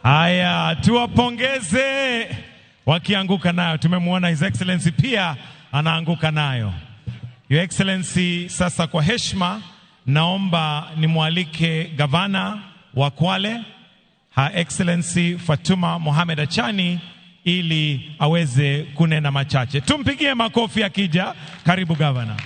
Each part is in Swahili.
Haya, tuwapongeze wakianguka nayo. Tumemwona His Excellency pia anaanguka nayo. Your Excellency, sasa kwa heshima naomba nimwalike Gavana wa Kwale, Her Excellency Fatuma Mohammed Achani, ili aweze kunena machache. Tumpigie makofi akija. Karibu Gavana.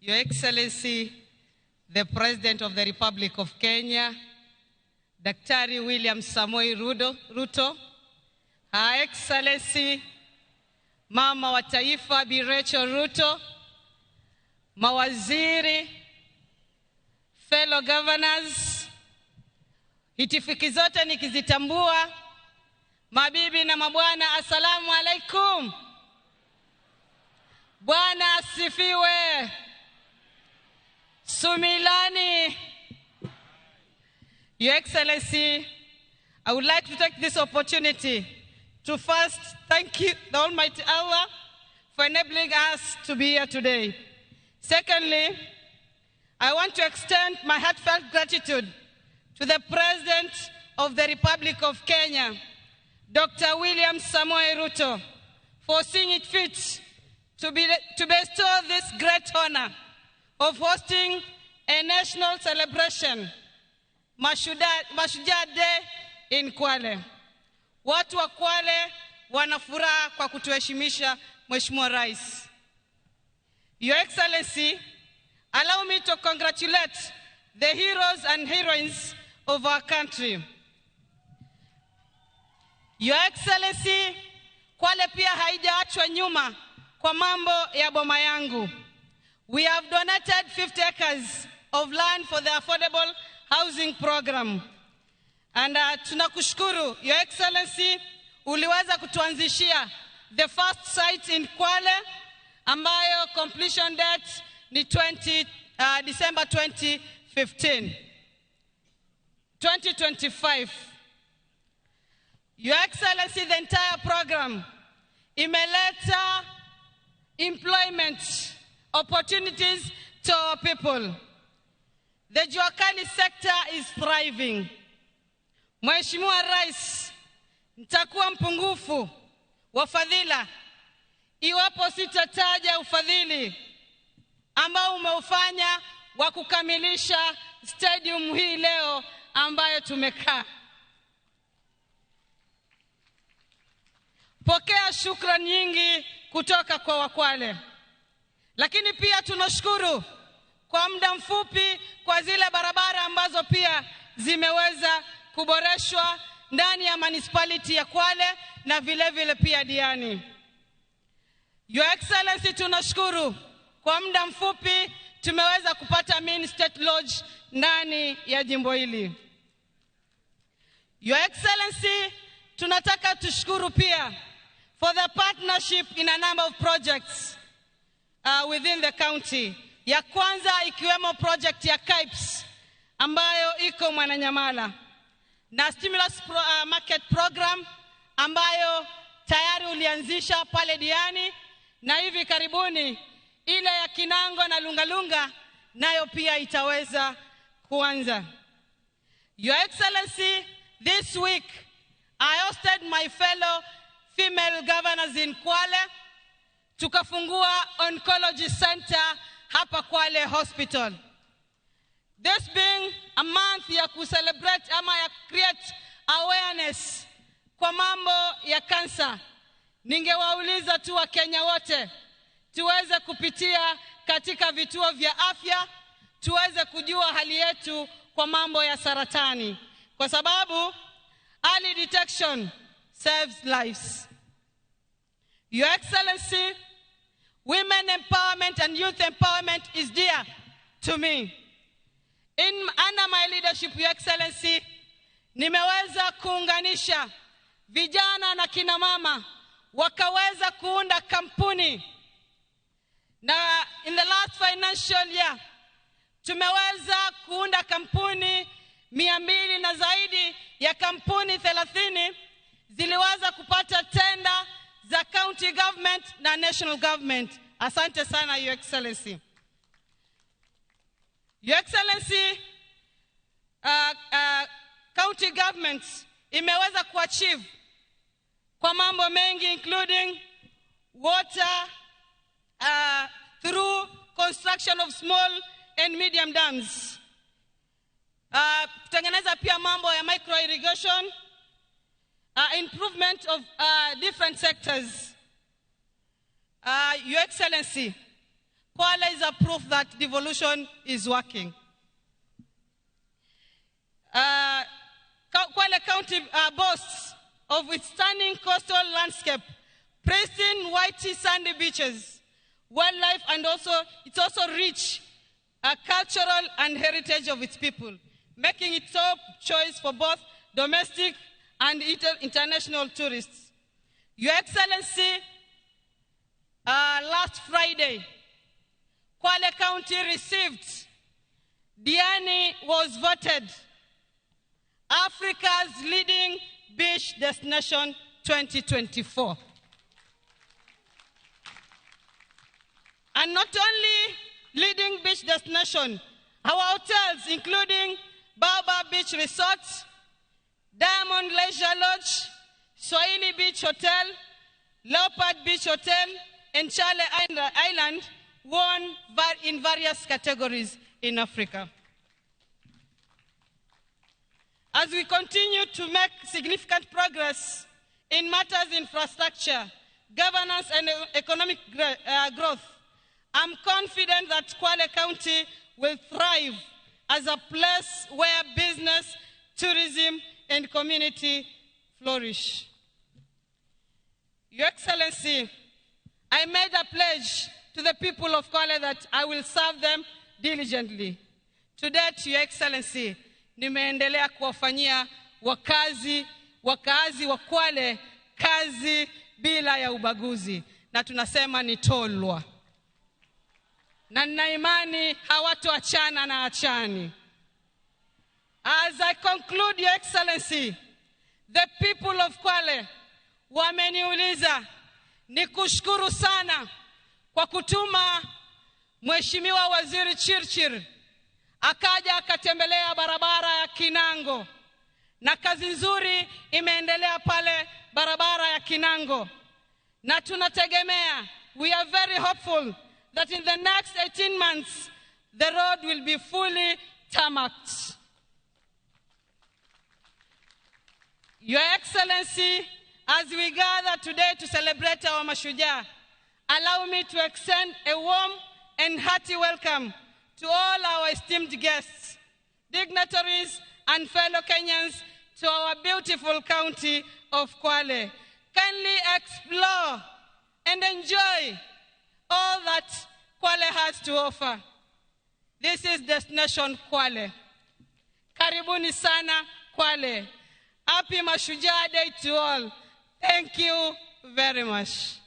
Your Excellency, the President of the Republic of Kenya, Daktari William Samoei Ruto, Her Excellency, Mama wa Taifa Bi Rachel Ruto, mawaziri, fellow governors, hitifiki zote nikizitambua, mabibi na mabwana, assalamu alaikum. Bwana asifiwe. Sumilani. Your Excellency, I would like to take this opportunity to first thank you, the Almighty Allah, for enabling us to be here today. Secondly, I want to extend my heartfelt gratitude to the President of the Republic of Kenya, Dr. William Samoei Ruto, for seeing it fit to bestow this great honor of hosting a national celebration, Mashujaa Day in Kwale. Watu wa Kwale wanafuraha kwa kutuheshimisha Mheshimiwa Rais. Your Excellency, allow me to congratulate the heroes and heroines of our country. Your Excellency, Kwale pia haijaachwa nyuma kwa mambo ya boma yangu. We have donated 50 acres of land for the affordable housing program. And tunakushukuru, Your Excellency, uliweza kutuanzishia the first site in Kwale, ambayo completion date ni December 2025. Your Excellency, the entire program imeleta employment opportunities to our people. The Juakali sector is thriving. Mheshimiwa Rais, nitakuwa mpungufu wa fadhila iwapo sitataja ufadhili ambao umeufanya wa kukamilisha stadium hii leo ambayo tumekaa. Pokea shukrani nyingi kutoka kwa Wakwale. Lakini pia tunashukuru kwa muda mfupi kwa zile barabara ambazo pia zimeweza kuboreshwa ndani ya municipality ya Kwale na vile vile pia Diani. Your Excellency, tunashukuru kwa muda mfupi tumeweza kupata main state lodge ndani ya jimbo hili. Your Excellency, tunataka tushukuru pia for the partnership in a number of projects within the county. Ya kwanza ikiwemo project ya KIPES ambayo iko Mwananyamala, na stimulus market program ambayo tayari ulianzisha pale Diani, na hivi karibuni ile ya Kinango na Lungalunga nayo pia itaweza kuanza. Your Excellency, this week I hosted my fellow female governors in Kwale. Tukafungua oncology center hapa Kwale Hospital. This being a month ya celebrate ama ya create awareness kwa mambo ya cancer, ningewauliza tu wa Kenya wote tuweze kupitia katika vituo vya afya, tuweze kujua hali yetu kwa mambo ya saratani, kwa sababu early detection saves lives. Your Excellency, women empowerment and youth empowerment is dear to me. Under my leadership, Your Excellency, nimeweza kuunganisha vijana na kina mama wakaweza kuunda kampuni, na in the last financial year tumeweza kuunda kampuni 200 na zaidi ya kampuni 30 ziliweza kupata tenda za county government na national government. Asante sana, Your Excellency. Your Excellency, county governments imeweza kuachieve kwa mambo mengi, including water through construction of small and medium dams. Kutengeneza pia mambo ya micro irrigation, improvement of different sectors. Your Excellency, Kwale is a proof that devolution is working. Kwale County boasts of its stunning coastal landscape, pristine whitey sandy beaches, wildlife, and it's also rich cultural and heritage of its people, making it top choice for both domestic and international tourists. Your Excellency, last Friday, Kwale County received, Diani was voted Africa's leading beach destination 2024. And not only leading beach destination, our hotels, including Baobab Beach Resort, Diamond Leisure Lodge, Swahili Beach Hotel, Leopard Beach Hotel, and Chale Island, won in various categories in Africa. As we continue to make significant progress in matters infrastructure, governance, and economic growth, I'm confident that Kwale County will thrive as a place where business, tourism, and community flourish. Your Excellency, I made a pledge to the people of Kwale that I will serve them diligently. Today, Your Excellency, nimeendelea kuwafanyia wakaazi wa Kwale kazi bila ya ubaguzi, na tunasema ni tolwa. Na nina imani hawatoachana na achani. As I conclude, Your Excellency, the people of Kwale wameniuliza nikushukuru sana kwa kutuma Mheshimiwa Waziri Chirchir akaja akatembelea barabara ya Kinango, na kazi nzuri imeendelea pale barabara ya Kinango, na tunategemea, we are very hopeful that in the next 18 months the road will be fully tarmacked. Your Excellency, as we gather today to celebrate our Mashujaa, allow me to extend a warm and hearty welcome to all our esteemed guests, dignitaries, and fellow Kenyans to our beautiful county of Kwale. Kindly explore and enjoy all that Kwale has to offer. This is Destination Kwale. Karibuni sana Kwale. Happy Mashujaa Day to all. Thank you very much.